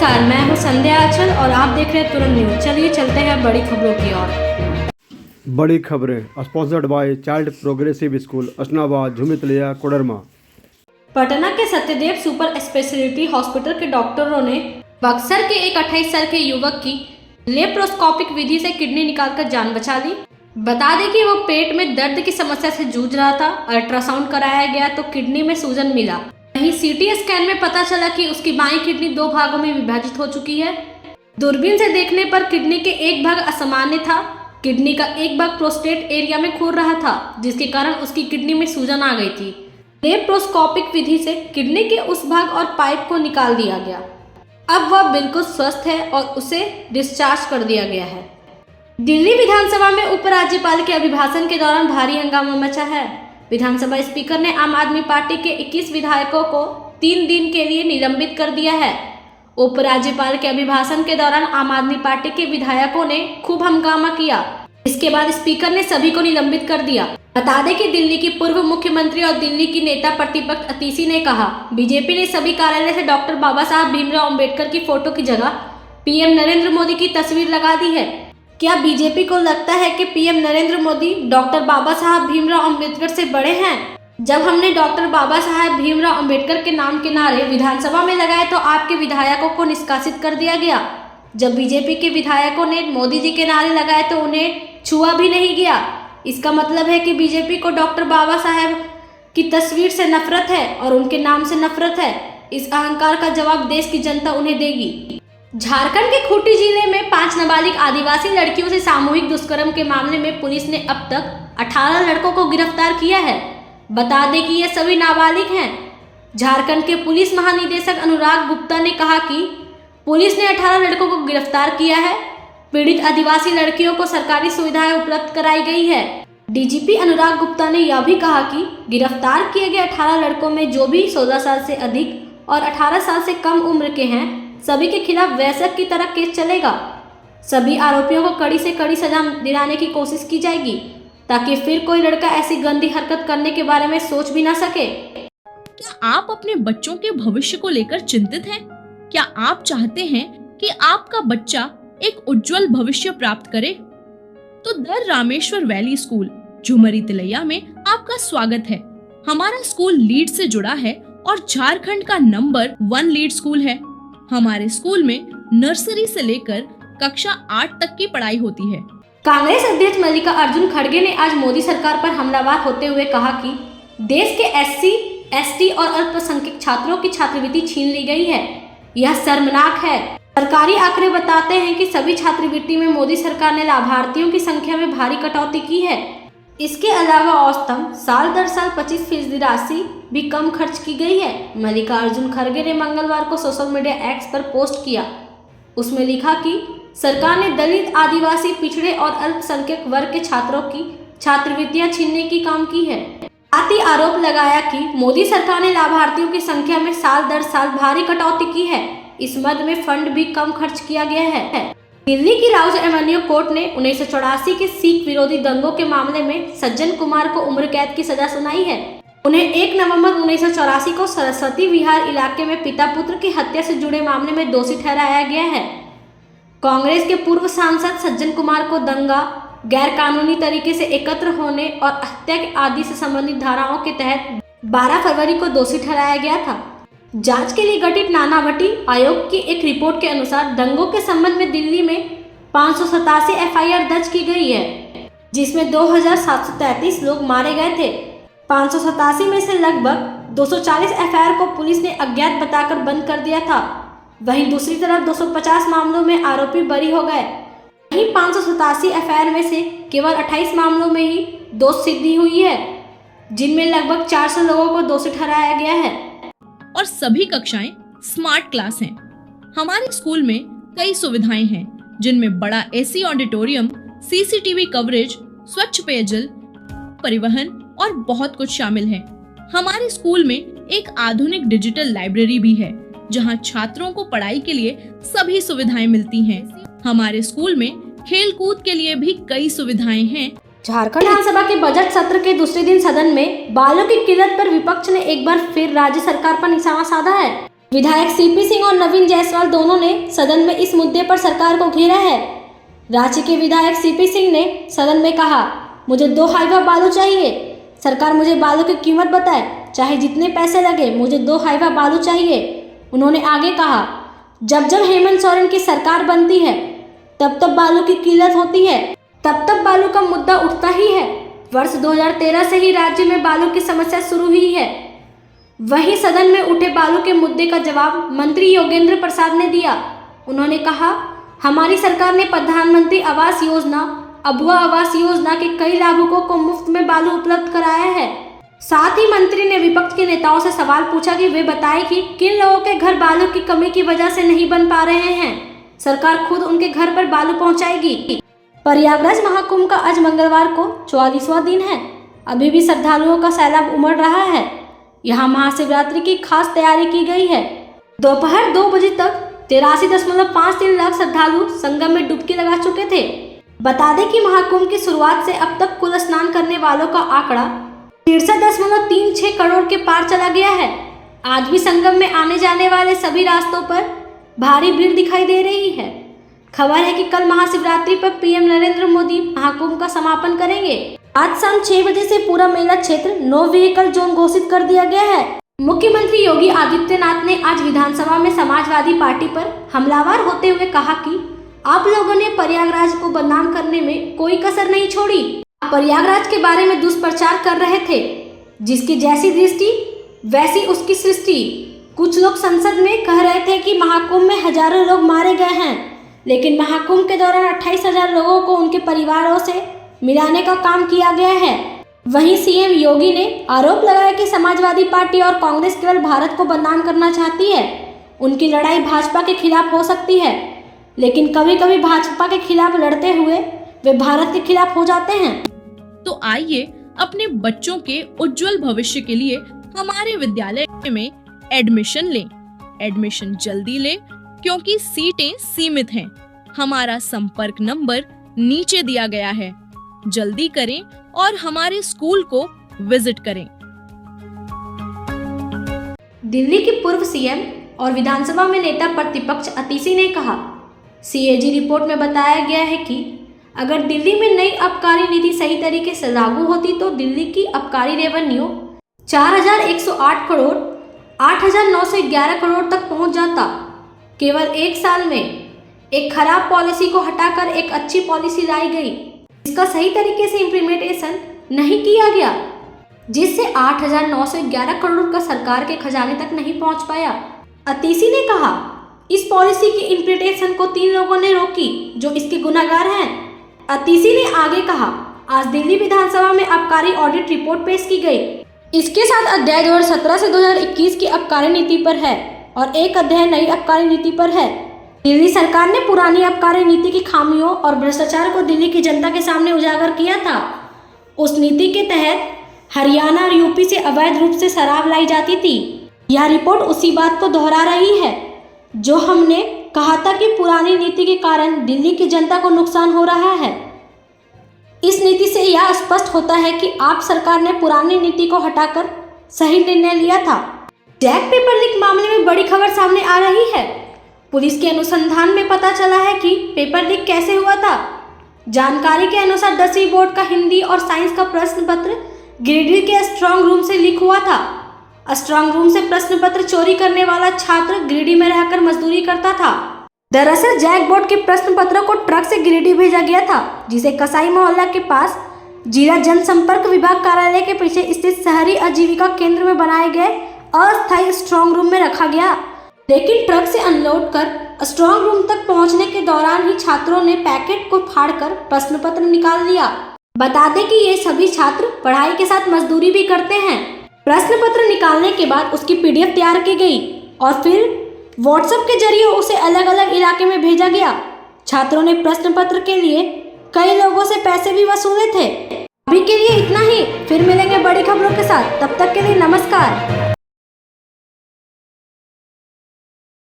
नमस्कार, मैं हूं संध्या आंचल और आप देख रहे हैं तुरंत न्यूज। चलिए चलते हैं बड़ी खबरों की ओर। बड़ी खबरें sponsored by child progressive school Asnabad Jhumitaliya Koderma. Patna के सत्यदेव सुपर स्पेशलिटी हॉस्पिटल के डॉक्टरों ने बक्सर के एक 28 साल के युवक की लेप्रोस्कोपिक विधि से किडनी निकालकर जान बचा ली। बता दें कि वो पेट में दर्द की समस्या से जूझ रहा था। अल्ट्रासाउंड कराया गया तो किडनी में सूजन मिला। वहीं सीटी स्कैन में पता चला कि उसकी बाईं किडनी 2 भागों में विभाजित हो चुकी है। दूरबीन से देखने पर किडनी के एक भाग असामान्य था। किडनी का एक भाग प्रोस्टेट एरिया में खुर रहा था, जिसके कारण उसकी किडनी में सूजन आ गई थी। लेप्रोस्कोपिक विधि से किडनी के उस भाग और पाइप को निकाल दिया गया। अब वह बिल्कुल स्वस्थ है और उसे डिस्चार्ज कर दिया गया है। दिल्ली विधानसभा में उपराज्यपाल के अभिभाषण के दौरान भारी हंगामा मचा है। विधानसभा स्पीकर ने आम आदमी पार्टी के 21 विधायकों को 3 दिन के लिए निलंबित कर दिया है। उपराज्यपाल के अभिभाषण के दौरान आम आदमी पार्टी के विधायकों ने खूब हंगामा किया। इसके बाद स्पीकर ने सभी को निलंबित कर दिया। बता दें कि दिल्ली की पूर्व मुख्यमंत्री और दिल्ली की नेता प्रतिपक्ष अतिशी ने कहा, बीजेपी ने सभी कार्यालय से डॉक्टर बाबा साहब भीमराव अंबेडकर की फोटो की जगह पीएम नरेंद्र मोदी की तस्वीर लगा दी है। क्या बीजेपी को लगता है कि पीएम नरेंद्र मोदी डॉक्टर बाबा साहब भीमराव अंबेडकर से बड़े हैं? जब हमने डॉक्टर बाबा साहब भीमराव अंबेडकर के नाम के नारे विधानसभा में लगाए तो आपके विधायकों को निष्कासित कर दिया गया। जब बीजेपी के विधायकों ने मोदी जी के नारे लगाए तो उन्हें छुआ भी नहीं गया। इसका मतलब है कि बीजेपी को डॉक्टर बाबा साहब की तस्वीर से नफरत है और उनके नाम से नफरत है। इस अहंकार का जवाब देश की जनता उन्हें देगी। झारखंड के खूंटी जिले में 5 नाबालिग आदिवासी लड़कियों से सामूहिक दुष्कर्म के मामले में पुलिस ने अब तक 18 लड़कों को गिरफ्तार किया है। बता दें कि ये सभी नाबालिग हैं। झारखंड के पुलिस महानिदेशक अनुराग गुप्ता ने कहा कि पुलिस ने 18 लड़कों को गिरफ्तार किया है। पीड़ित आदिवासी लड़कियों को सरकारी सुविधाएं उपलब्ध कराई गई है। डीजीपी अनुराग गुप्ता ने यह भी कहा कि गिरफ्तार किए गए 18 लड़कों में जो भी 16 साल से अधिक और 18 साल से कम उम्र के हैं, सभी के खिलाफ वैश्यक की तरह केस चलेगा। सभी आरोपियों को कड़ी से कड़ी सजा दिलाने की कोशिश की जाएगी ताकि फिर कोई लड़का ऐसी गंदी हरकत करने के बारे में सोच भी ना सके। क्या आप अपने बच्चों के भविष्य को लेकर चिंतित हैं? क्या आप चाहते हैं कि आपका बच्चा एक उज्जवल भविष्य प्राप्त करे? तो the Rameshwar valley school Jhumri Telaiya में आपका स्वागत है। हमारा स्कूल लीड से जुड़ा है और झारखंड का नंबर 1 लीड स्कूल है। हमारे स्कूल में नर्सरी से लेकर कक्षा 8 तक की पढ़ाई होती है। कांग्रेस अध्यक्ष मल्लिकार्जुन खड़गे ने आज मोदी सरकार पर हमलावर होते हुए कहा कि देश के एससी, एसटी और अल्पसंख्यक छात्रों की छात्रवृत्ति छीन ली गई है। यह शर्मनाक है। सरकारी आंकड़े बताते हैं कि सभी छात्रवृत्ति में मोदी सरकार ने लाभार्थियों की संख्या में भारी कटौती की है। इसके अलावा औसतन साल दर साल 25% राशि भी कम खर्च की गई है। मल्लिकार्जुन खड़गे ने मंगलवार को सोशल मीडिया एक्स पर पोस्ट किया। उसमें लिखा कि सरकार ने दलित, आदिवासी, पिछड़े और अल्पसंख्यक वर्ग के छात्रों की छात्रवृत्तियां छीनने की काम की है। साथ ही आरोप लगाया कि मोदी सरकार ने लाभार्थियों की संख्या में साल दर साल भारी कटौती की है। इस मद में फंड भी कम खर्च किया गया है। दिल्ली की राउज एवेन्यू कोर्ट ने 1984 के सिख विरोधी दंगों के मामले में सज्जन कुमार को उम्र कैद की सजा सुनाई है। उन्हें 1 नवंबर 1984 को सरस्वती विहार इलाके में पिता पुत्र की हत्या से जुड़े मामले में दोषी ठहराया गया है। कांग्रेस के पूर्व सांसद सज्जन कुमार को दंगा, गैर कानूनी तरीके से एकत्र होने और हत्या आदि से संबंधित धाराओं के तहत 12 फरवरी को दोषी ठहराया गया था। जांच के लिए गठित नानावटी आयोग की एक रिपोर्ट के अनुसार दंगों के संबंध में दिल्ली में 587 एफआईआर दर्ज की गई है, जिसमें 2733 लोग मारे गए थे। 587 में से लगभग 240 एफआईआर को पुलिस ने अज्ञात बताकर बंद कर दिया था। वहीं दूसरी तरफ 250 मामलों में आरोपी बरी हो गए। वहीं 587 एफआईआर में से केवल 28 मामलों में ही दोष सिद्धि हुई है, जिनमें लगभग 400 लोगों को दोषी ठहराया गया है। और सभी कक्षाएं स्मार्ट क्लास हैं। हमारे स्कूल में कई सुविधाएं हैं, जिनमें बड़ा एसी ऑडिटोरियम, सीसीटीवी कवरेज, स्वच्छ पेयजल, परिवहन और बहुत कुछ शामिल है। हमारे स्कूल में एक आधुनिक डिजिटल लाइब्रेरी भी है, जहां छात्रों को पढ़ाई के लिए सभी सुविधाएं मिलती हैं। हमारे स्कूल में खेल कूद के लिए भी कई सुविधाएं हैं। झारखंड विधानसभा के बजट सत्र के दूसरे दिन सदन में बालों की किल्लत पर विपक्ष ने एक बार फिर राज्य सरकार पर निशाना साधा है। विधायक सीपी सिंह और नवीन जायसवाल दोनों ने सदन में इस मुद्दे पर सरकार को घेरा है। रांची के विधायक सीपी सिंह ने सदन में कहा, मुझे 2 हाईवा बालू चाहिए, सरकार मुझे बालू की कीमत बताए, चाहे जितने पैसे लगे, मुझे 2 हाईवा बालू चाहिए। उन्होंने आगे कहा, जब जब हेमंत सोरेन की सरकार बनती है तब तब बालू की किल्लत होती है, तब तब बालू का मुद्दा उठता ही है। वर्ष 2013 से ही राज्य में बालू की समस्या शुरू हुई है। वहीं सदन में उठे बालू के मुद्दे का जवाब मंत्री योगेंद्र प्रसाद ने दिया। उन्होंने कहा, हमारी सरकार ने प्रधानमंत्री आवास योजना, अबुआ आवास योजना के कई लाभुकों को मुफ्त में बालू उपलब्ध कराया है। साथ ही मंत्री ने विपक्ष के नेताओं से सवाल पूछा कि वे बताएं कि किन लोगों के घर बालू की कमी की वजह से नहीं बन पा रहे हैं। सरकार खुद उनके घर पर बालू पहुंचाएगी। प्रयागराज महाकुंभ का आज मंगलवार को 44वां दिन है। अभी भी श्रद्धालुओं का सैलाब उमड़ रहा है। यहाँ महाशिवरात्रि की खास तैयारी की गई है। दोपहर 2 बजे तक 83.53 लाख श्रद्धालु संगम में डुबकी लगा चुके थे। बता दें कि महाकुंभ की शुरुआत से अब तक कुल स्नान करने वालों का आंकड़ा 63.36 करोड़ के पार चला गया है। आज भी संगम में आने जाने वाले सभी रास्तों पर भारी भीड़ दिखाई दे रही है। खबर है कि कल महाशिवरात्रि पर पीएम नरेंद्र मोदी महाकुंभ का समापन करेंगे। आज शाम 6 बजे से पूरा मेला क्षेत्र नो व्हीकल जोन घोषित कर दिया गया है। मुख्यमंत्री योगी आदित्यनाथ ने आज विधानसभा में समाजवादी पार्टी पर हमलावर होते हुए कहा कि आप लोगों ने प्रयागराज को बदनाम करने में कोई कसर नहीं छोड़ी। आप प्रयागराज के बारे में दुष्प्रचार कर रहे थे। जिसकी जैसी दृष्टि वैसी उसकी सृष्टि। कुछ लोग संसद में कह रहे थे कि महाकुंभ में हजारों लोग मारे गए हैं, लेकिन महाकुंभ के दौरान 28,000 लोगों को उनके परिवारों से मिलाने का काम किया गया है। वहीं सीएम योगी ने आरोप लगाया कि समाजवादी पार्टी और कांग्रेस केवल भारत को बदनाम करना चाहती है। उनकी लड़ाई भाजपा के खिलाफ हो सकती है, लेकिन कभी कभी भाजपा के खिलाफ लड़ते हुए वे भारत के खिलाफ हो जाते हैं। तो आइए अपने बच्चों के उज्जवल भविष्य के लिए हमारे विद्यालय में एडमिशन लें। एडमिशन जल्दी लें क्योंकि सीटें सीमित हैं। हमारा संपर्क नंबर नीचे दिया गया है। जल्दी करें और हमारे स्कूल को विजिट करें। दिल्ली की पूर्व सीएम और विधानसभा में नेता प्रतिपक्ष अतिशी ने कहा, सीएजी रिपोर्ट में बताया गया है कि अगर दिल्ली में नई आबकारी नीति सही तरीके से लागू होती तो दिल्ली की आबकारी रेवेन्यू 4,108 करोड़ 8,911 करोड़ तक पहुंच जाता। केवल 1 साल में एक खराब पॉलिसी को हटाकर एक अच्छी पॉलिसी लाई गई। इसका सही तरीके से इम्प्लीमेंटेशन नहीं किया गया, जिससे 8,911 करोड़ का सरकार के खजाने तक नहीं पहुंच पाया। अतिशी ने कहा, इस पॉलिसी की इम्प्लीमेंटेशन को 3 लोगों ने रोकी जो इसके गुनाहगार हैं। अतिशी ने आगे कहा, आज दिल्ली विधानसभा में आबकारी ऑडिट रिपोर्ट पेश की गई। इसके साथ अध्याय 2017 से 2021 की आबकारी नीति पर है और एक अध्याय नई आबकारी नीति पर है। दिल्ली सरकार ने पुरानी आबकारी नीति की खामियों और भ्रष्टाचार को दिल्ली की जनता के सामने उजागर किया था। उस नीति के तहत हरियाणा और यूपी से अवैध रूप से शराब लाई जाती थी। यह रिपोर्ट उसी बात को दोहरा रही है जो हमने कहा था कि पुरानी नीति के कारण दिल्ली की जनता को नुकसान हो रहा है। इस नीति से यह स्पष्ट होता है कि आप सरकार ने पुरानी नीति को हटाकर सही निर्णय लिया था। जैक पेपर लीक मामले में बड़ी खबर सामने आ रही है। पुलिस के अनुसंधान में पता चला है कि पेपर लीक कैसे हुआ था। जानकारी के अनुसार 10वीं बोर्ड का हिंदी और साइंस का प्रश्न पत्र गिरिडीह के स्ट्रांग रूम से लीक हुआ था। स्ट्रांग रूम से प्रश्न पत्र चोरी करने वाला छात्र गिरिडीह में रहकर मजदूरी करता था। दरअसल जैक बोर्ड के प्रश्न पत्रों को ट्रक से गिरिडीह भेजा गया था, जिसे कसाई मोहल्ला के पास जिला जनसंपर्क विभाग कार्यालय के पीछे स्थित शहरी आजीविका केंद्र में बनाए गए अस्थायी स्ट्रांग रूम में रखा गया। लेकिन ट्रक से अनलोड कर स्ट्रांग रूम तक पहुंचने के दौरान ही छात्रों ने पैकेट को फाड़कर प्रश्न पत्र निकाल लिया। बता दें कि ये सभी छात्र पढ़ाई के साथ मजदूरी भी करते हैं। प्रश्न पत्र निकालने के बाद उसकी पीडीएफ तैयार की गई और फिर व्हाट्सएप के जरिए उसे अलग अलग इलाके में भेजा गया। छात्रों ने प्रश्न पत्र के लिए कई लोगों से पैसे भी वसूले थे। अभी के लिए इतना ही, फिर मिलेंगे बड़ी खबरों के साथ। तब तक के लिए नमस्कार।